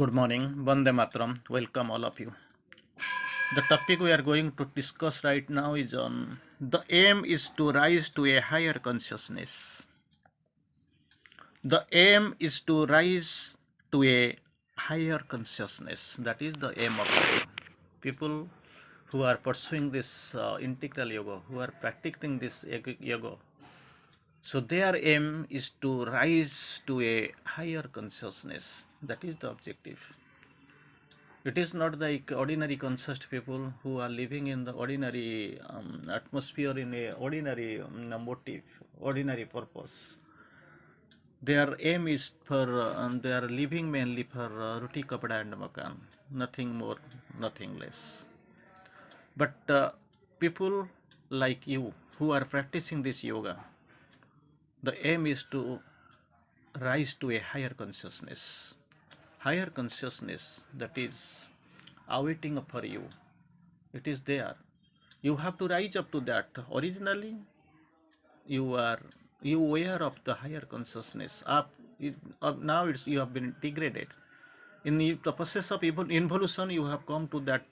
Good morning, Bande Matram. Welcome all of you. The topic we are going to discuss right now is on the aim is to rise to a higher consciousness. The aim is to rise to a higher consciousness. That is the aim of life. People who are pursuing this integral yoga, who are practicing this yoga, so their aim is to rise to a higher consciousness. That is the objective. It is not like ordinary conscious people who are living in the ordinary atmosphere in a ordinary motive, ordinary purpose. Their aim is for, they are living mainly for roti, kapda and makan, nothing more, nothing less. But people like you who are practicing this yoga, the aim is to rise to a higher consciousness. Higher consciousness that is awaiting for you. It is there. You have to rise up to that. Originally, you were aware of the higher consciousness. Now you have been degraded. In the process of involution, you have come to that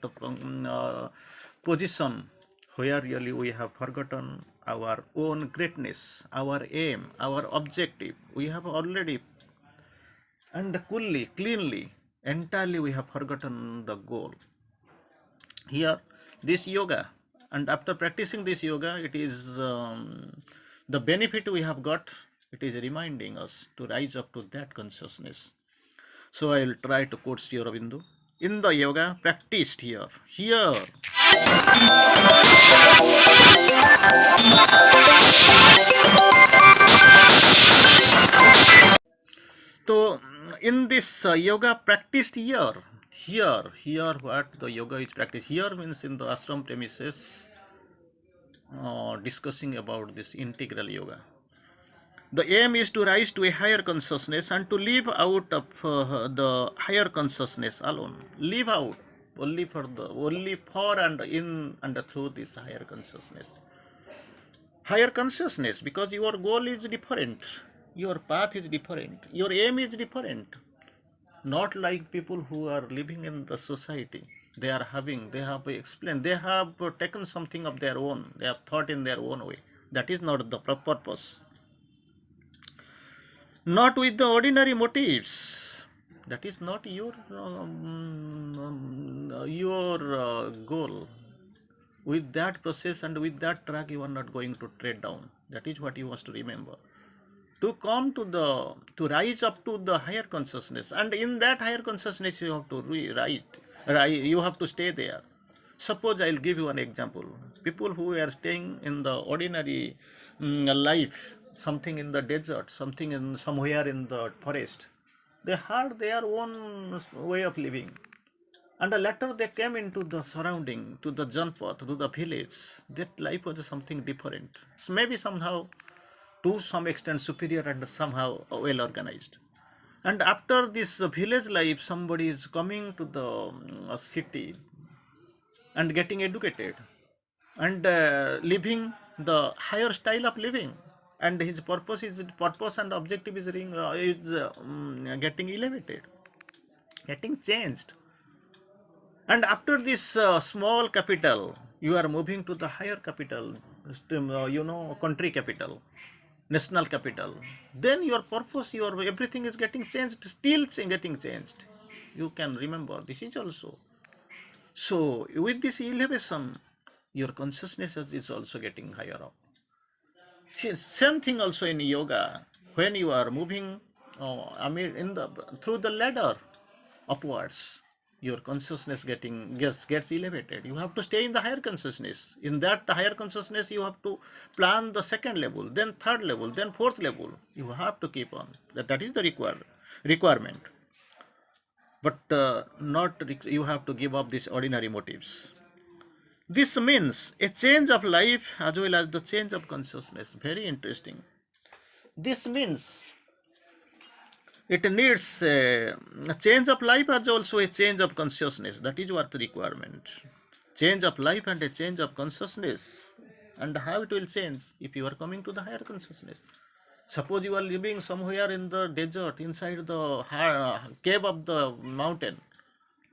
position where really we have forgotten our own greatness, our aim, our objective. We have already and coolly, cleanly, entirely we have forgotten the goal. Here, this yoga, and after practicing this yoga, it is the benefit we have got, it is reminding us to rise up to that consciousness. So I will try to quote Sri Aurobindo. In the yoga practiced here. So in this yoga practiced here what the yoga is practiced here means in the ashram premises, discussing about this integral yoga. The aim is to rise to a higher consciousness and to live out of the higher consciousness alone. Live out only for and in and through this higher consciousness. Higher consciousness, because your goal is different, your path is different, your aim is different. Not like people who are living in the society. They have explained, they have taken something of their own, they have thought in their own way. That is not the purpose. Not with the ordinary motives. That is not your goal. With that process and with that track, you are not going to tread down. That is what you must remember. To come to rise up to the higher consciousness, and in that higher consciousness you have to you have to stay there. Suppose I will give you an example. People who are staying in the ordinary life, something in the desert, something in somewhere in the forest, they had their own way of living. And later they came into the surrounding, to the janpat, to the village. That life was something different. So maybe somehow, to some extent, superior and somehow well organized. And after this village life, somebody is coming to the city and getting educated and living the higher style of living. And his purpose and objective is getting elevated, getting changed. And after this small capital, you are moving to the higher capital, country capital, national capital. Then your purpose, your everything is getting changed, still getting changed. You can remember this is also. So with this elevation, your consciousness is also getting higher up. Same thing also in yoga. When you are moving, through the ladder upwards, your consciousness gets elevated. You have to stay in the higher consciousness. In that higher consciousness, you have to plan the second level, then third level, then fourth level. You have to keep on. That is the requirement. But you have to give up these ordinary motives. This means a change of life as well as the change of consciousness. Very interesting. This means it needs a change of life as also a change of consciousness. That is what the requirement. Change of life and a change of consciousness. And how it will change if you are coming to the higher consciousness. Suppose you are living somewhere in the desert, inside the cave of the mountain.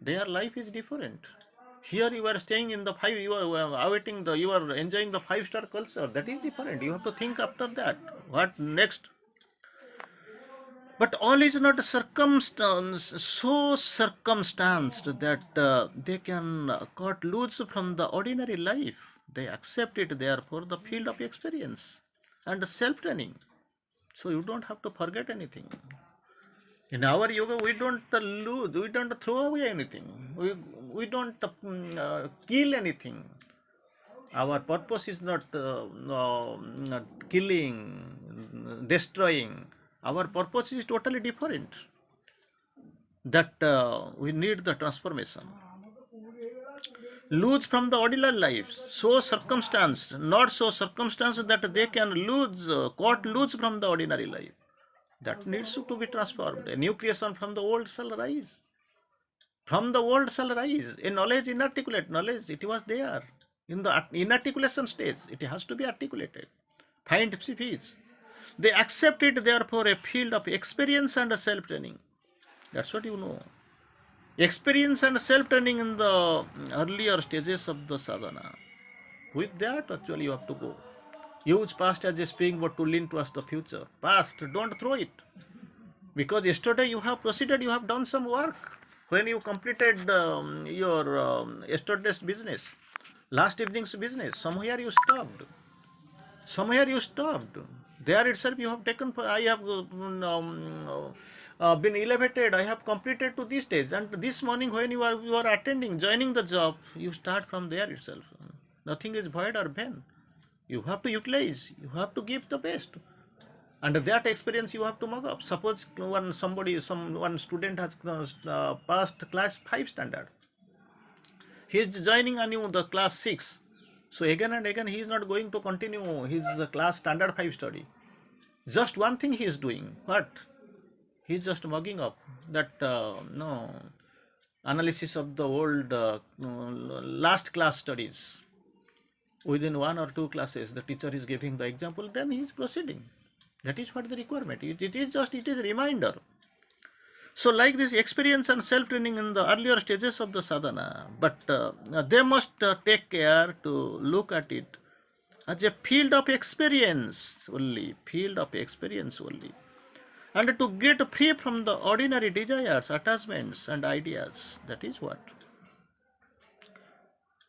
Their life is different. Here you are staying in the five, you are awaiting the, you are enjoying the five-star culture. That is different. You have to think after that. What next? But all is not circumstance, so circumstanced that they can cut loose from the ordinary life. They accept it therefore the field of experience and self-training. So you don't have to forget anything. In our yoga, we don't lose, we don't throw away anything, we don't kill anything. Our purpose is not killing, destroying. Our purpose is totally different. That we need the transformation. Lose from the ordinary life, so circumstanced, not so circumstanced that they can lose, caught loose from the ordinary life. That needs to be transformed. A new creation from the old shall rise. From the old shall rise. A knowledge, inarticulate knowledge, it was there. In the inarticulation stage, it has to be articulated. Find speech. They accept it, therefore, a field of experience and self-training. That's what you know. Experience and self-training in the earlier stages of the sadhana. With that, actually, you have to go. Use past as a springboard to lean towards the future. Past, don't throw it. Because yesterday you have proceeded, you have done some work. When you completed your yesterday's business, last evening's business, somewhere you stopped. Somewhere you stopped. There itself you have taken, I have been elevated, I have completed to this stage. And this morning when you are attending, joining the job, you start from there itself. Nothing is void or vain. You have to utilize, you have to give the best. And that experience you have to mug up. Suppose one student has passed class 5 standard. He is joining anew the class 6. So again and again he is not going to continue his class standard 5 study. Just one thing he is doing. What? He is just mugging up that no analysis of the old last class studies. Within one or two classes the teacher is giving the example, then he is proceeding. That is what the requirement. It is a reminder. So like this experience and self-training in the earlier stages of the sadhana, but they must take care to look at it as a field of experience only, and to get free from the ordinary desires, attachments and ideas. That is what.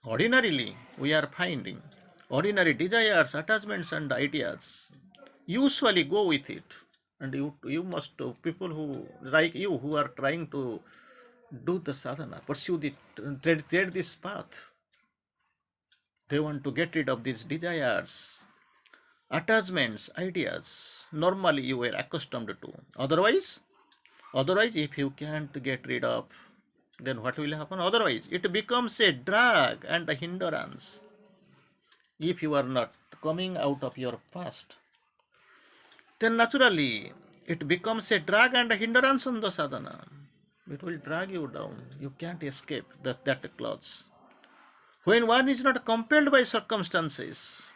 Ordinarily, we are finding ordinary desires, attachments and ideas usually go with it. And you must, people who like you who are trying to do the sadhana, pursue the tread this path, they want to get rid of these desires, attachments, ideas. Normally you were accustomed to. Otherwise, if you can't get rid of, then what will happen? Otherwise, it becomes a drag and a hindrance. If you are not coming out of your past, then naturally it becomes a drag and a hindrance on the sadhana. It will drag you down. You can't escape that clause. When one is not compelled by circumstances,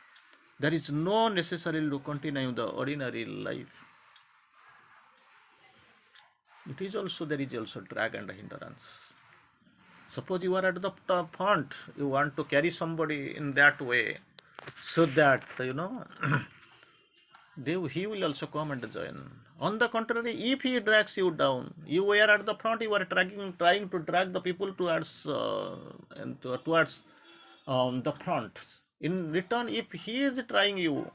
there is no necessary to continue the ordinary life. There is also drag and a hindrance. Suppose you are at the front, you want to carry somebody in that way, so that he will also come and join. On the contrary, if he drags you down, you were at the front, you are trying to drag the people towards the front. In return, if he is trying to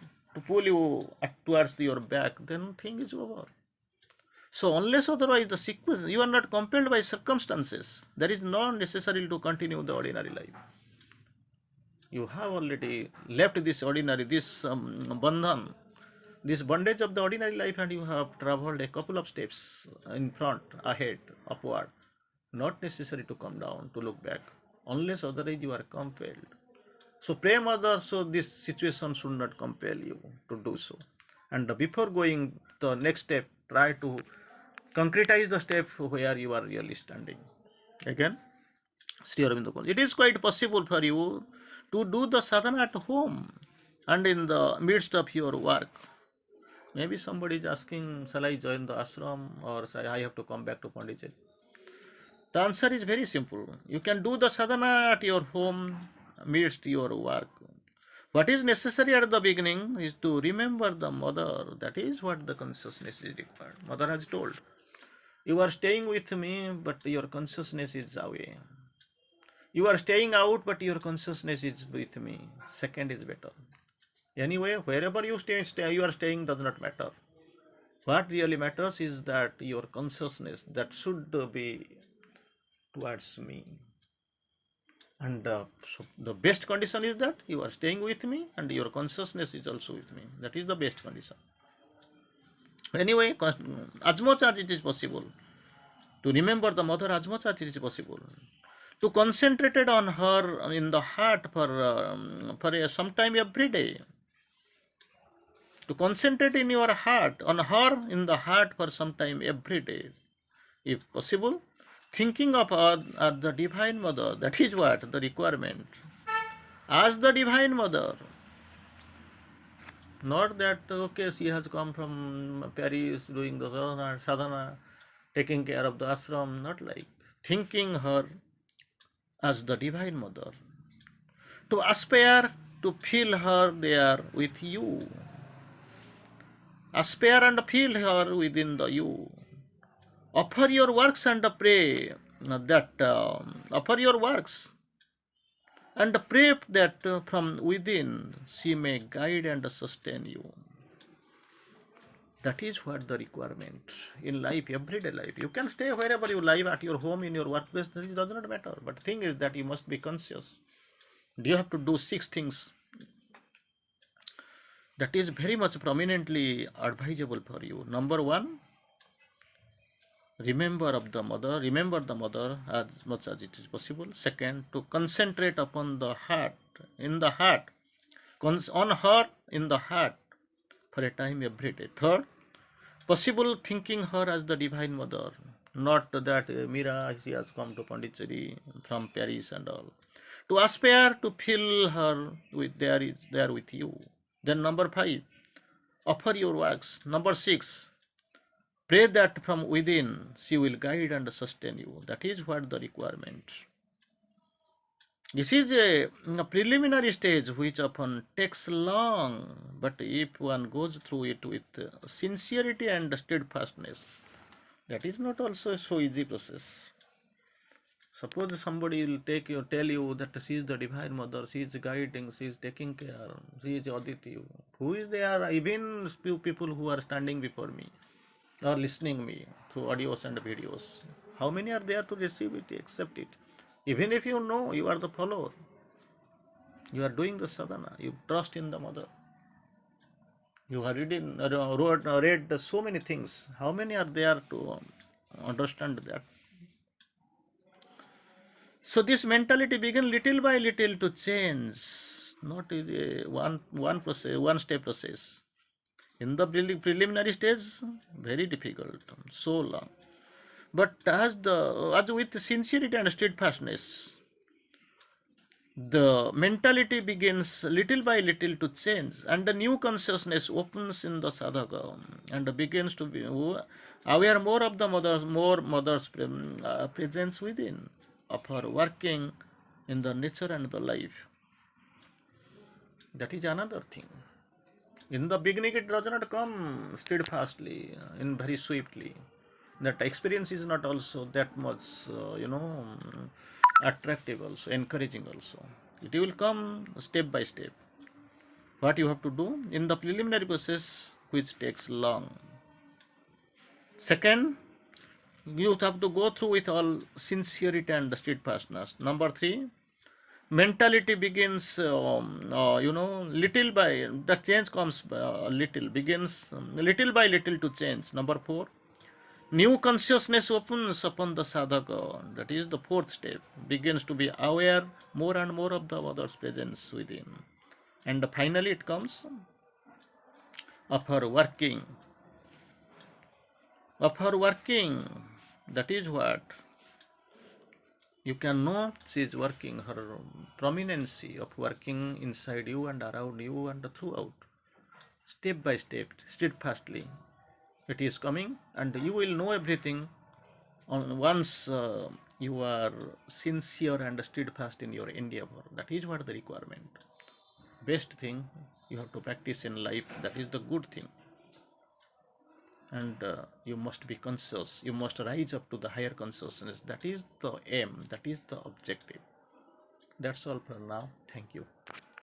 pull you towards your back, then thing is over. So unless otherwise the sequence, you are not compelled by circumstances, there is no necessary to continue the ordinary life. You have already left this bandhan, this bondage of the ordinary life, and you have traveled a couple of steps in front, ahead, upward. Not necessary to come down, to look back, unless otherwise you are compelled. So pray mother, so this situation should not compel you to do so. And before going the next step, try to concretize the step where you are really standing. Again, Sri Aurobindo, it is quite possible for you to do the sadhana at home and in the midst of your work. Maybe somebody is asking, shall I join the ashram or say I have to come back to Pondicherry? The answer is very simple. You can do the sadhana at your home amidst your work. What is necessary at the beginning is to remember the mother. That is what the consciousness is required. Mother has told, you are staying with me, but your consciousness is away. You are staying out, but your consciousness is with me. Second is better. Anyway, wherever you are staying does not matter. What really matters is that your consciousness that should be towards me. And so the best condition is that you are staying with me and your consciousness is also with me. That is the best condition. Anyway, as much as it is possible, to remember the mother as much as it is possible, to concentrate it on her in the heart for some time every day, to concentrate in your heart on her in the heart for some time every day, if possible, thinking of her as the divine mother. That is what the requirement. As the divine mother, not that okay, she has come from Paris doing the sadhana, taking care of the ashram, not like thinking her as the divine mother, to aspire to feel her there with you, aspire and feel her within the you, offer your works and pray that offer your works and pray that from within she may guide and sustain you. That is what the requirement in life, everyday life. You can stay wherever you live, at your home, in your workplace, this does not matter. But the thing is that you must be conscious. You have to do 6 things that is very much prominently advisable for you. Number one, remember the mother as much as it is possible. Second, to concentrate upon the heart, in the heart, on her in the heart for a time every day. Third, possible thinking her as the divine mother, not that Mira, she has come to Pondicherry from Paris and all. To aspire to feel her with there with you. Then number 5, offer your works. Number 6, pray that from within she will guide and sustain you. That is what the requirement. This is a preliminary stage which often takes long, but if one goes through it with sincerity and steadfastness, that is not also a so easy process. Suppose somebody will tell you that she is the divine mother, she is guiding, she is taking care, she is Aditi. Who is there? Even few people who are standing before me or listening me through audios and videos. How many are there to receive it, accept it? Even if you know you are the follower, you are doing the sadhana, you trust in the mother. You have read so many things. How many are there to understand that? So this mentality began little by little to change, not one process, one step process. In the preliminary stage, very difficult, so long. But as with sincerity and steadfastness, the mentality begins little by little to change, and the new consciousness opens in the sadhaka and begins to be aware more of the mother's presence within, of her working in the nature and the life. That is another thing. In the beginning, it does not come steadfastly, in very swiftly. That experience is not also that much, attractive, also encouraging, also. It will come step by step. What you have to do in the preliminary process, which takes long. Second, you have to go through with all sincerity and steadfastness. Number 3, mentality begins little by the change comes little begins little by little to change. Number 4, new consciousness opens upon the sadhaka. That is the 4th step. Begins to be aware more and more of the mother's presence within. And finally it comes of her working. Of her working. That is what you can know she is working, her prominency of working inside you and around you and throughout. step by step, steadfastly. It is coming, and you will know everything on once you are sincere and steadfast in your endeavor. That is what the requirement. Best thing you have to practice in life. That is the good thing, and you must be conscious. You must rise up to the higher consciousness. That is the aim. That is the objective. That's all for now. Thank you.